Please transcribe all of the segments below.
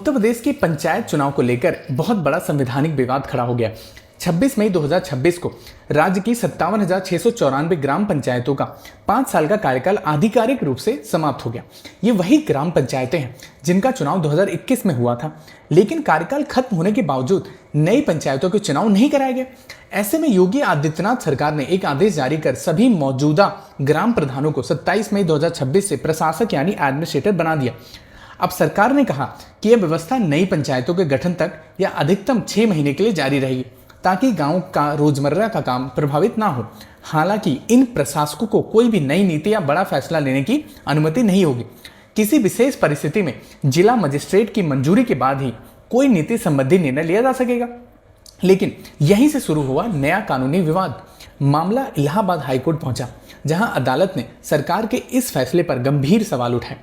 उत्तर प्रदेश के पंचायत चुनाव को लेकर बहुत बड़ा संवैधानिक विवाद खड़ा हो गया। 26 मई 2026 को राज्य की 57,694 ग्राम पंचायतों का 5 साल का कार्यकाल आधिकारिक रूप से समाप्त हो गया। ये वही ग्राम पंचायतें हैं जिनका चुनाव 2021 में हुआ था, लेकिन कार्यकाल खत्म होने के बावजूद नई पंचायतों के चुनाव नहीं कराए गए। ऐसे में योगी आदित्यनाथ सरकार ने एक आदेश जारी कर सभी मौजूदा ग्राम प्रधानों को 27 मई 2026 से प्रशासक यानी एडमिनिस्ट्रेटर बना दिया। अब सरकार ने कहा कि यह व्यवस्था नई पंचायतों के गठन तक या अधिकतम 6 महीने के लिए जारी रहेगी, ताकि गांव का रोजमर्रा का काम प्रभावित ना हो। हालांकि इन प्रशासकों को कोई भी नई नीति या बड़ा फैसला लेने की अनुमति नहीं होगी। किसी विशेष परिस्थिति में जिला मजिस्ट्रेट की मंजूरी के बाद ही कोई नीति संबंधी निर्णय लिया जा सकेगा। लेकिन यहीं से शुरू हुआ नया कानूनी विवाद। मामला इलाहाबाद हाईकोर्ट पहुंचा, जहां अदालत ने सरकार के इस फैसले पर गंभीर सवाल उठाए।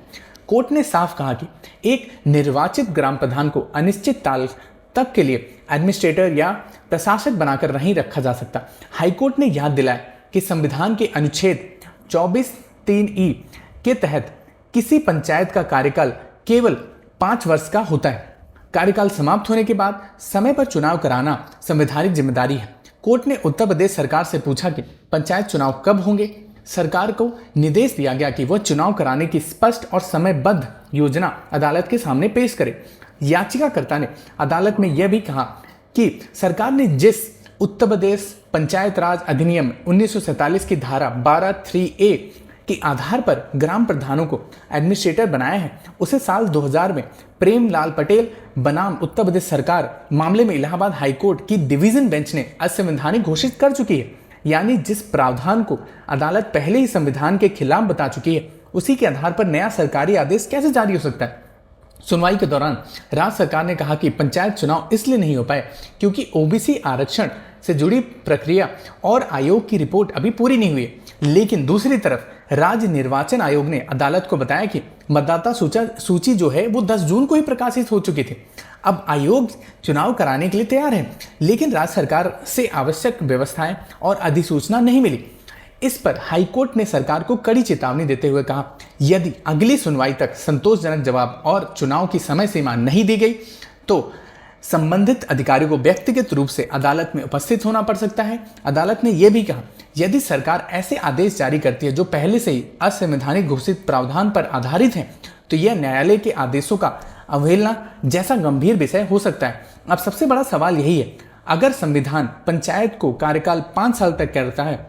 कोर्ट ने साफ कहा कि एक निर्वाचित ग्राम प्रधान को अनिश्चित काल तक के लिए एडमिनिस्ट्रेटर या प्रशासक बनाकर नहीं रखा जा सकता। हाईकोर्ट ने याद दिलाया कि संविधान के अनुच्छेद 24(3) के तहत किसी पंचायत का कार्यकाल केवल 5 वर्ष का होता है। कार्यकाल समाप्त होने के बाद समय पर चुनाव कराना संवैधानिक जिम्मेदारी है। कोर्ट ने उत्तर प्रदेश सरकार से पूछा कि पंचायत चुनाव कब होंगे। सरकार को निर्देश दिया गया कि वह चुनाव कराने की स्पष्ट और समयबद्ध योजना अदालत के सामने पेश करे। याचिकाकर्ता ने अदालत में यह भी कहा कि सरकार ने जिस उत्तर प्रदेश पंचायत राज अधिनियम 1947 की धारा 12(3)(a) के आधार पर ग्राम प्रधानों को एडमिनिस्ट्रेटर बनाया है, उसे साल 2000 में प्रेमलाल पटेल बनाम उत्तर प्रदेश सरकार मामले में इलाहाबाद हाईकोर्ट की डिवीजन बेंच ने असंवैधानिक घोषित कर चुकी है। यानी जिस प्रावधान को अदालत पहले ही संविधान के खिलाफ बता चुकी है, उसी के आधार पर नया सरकारी आदेश कैसे जारी हो सकता है। सुनवाई के दौरान राज्य सरकार ने कहा कि पंचायत चुनाव इसलिए नहीं हो पाए क्योंकि ओबीसी आरक्षण से जुड़ी प्रक्रिया और आयोग की रिपोर्ट अभी पूरी नहीं हुई है। लेकिन दूसरी तरफ राज्य निर्वाचन आयोग ने अदालत को बताया कि मतदाता सूची जो है वो 10 जून को ही प्रकाशित हो चुकी थी। अब आयोग चुनाव कराने के लिए तैयार है, लेकिन राज्य सरकार से आवश्यक व्यवस्थाएं और अधिसूचना नहीं मिली। इस पर हाईकोर्ट ने सरकार को कड़ी चेतावनी देते हुए कहा, यदि अगली सुनवाई तक संतोषजनक जवाब और चुनाव की समय सीमा नहीं दी गई तो संबंधित अधिकारियों को व्यक्तिगत रूप से अदालत में उपस्थित होना पड़ सकता है। अदालत ने यह भी कहा, यदि सरकार ऐसे आदेश जारी करती है जो पहले से ही असंवैधानिक घोषित प्रावधान पर आधारित हैं, तो यह न्यायालय के आदेशों का अवहेलना जैसा गंभीर विषय हो सकता है। अब सबसे बड़ा सवाल यही है, अगर संविधान पंचायत को कार्यकाल 5 साल तक करता है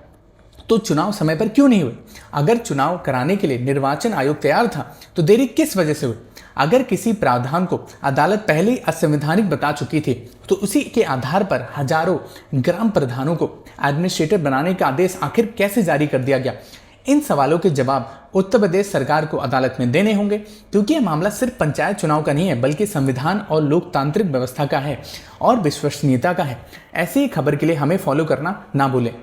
तो चुनाव समय पर क्यों नहीं हुए? अगर चुनाव कराने के लिए निर्वाचन आयोग तैयार था तो देरी किस वजह से हुई? अगर किसी प्रावधान को अदालत पहले ही असंवैधानिक बता चुकी थी तो उसी के आधार पर हजारों ग्राम प्रधानों को एडमिनिस्ट्रेटर बनाने का आदेश आखिर कैसे जारी कर दिया गया? इन सवालों के जवाब उत्तर प्रदेश सरकार को अदालत में देने होंगे, क्योंकि यह मामला सिर्फ पंचायत चुनाव का नहीं है बल्कि संविधान और लोकतांत्रिक व्यवस्था का है और विश्वसनीयता का है। ऐसी ही खबर के लिए हमें फॉलो करना ना भूलें।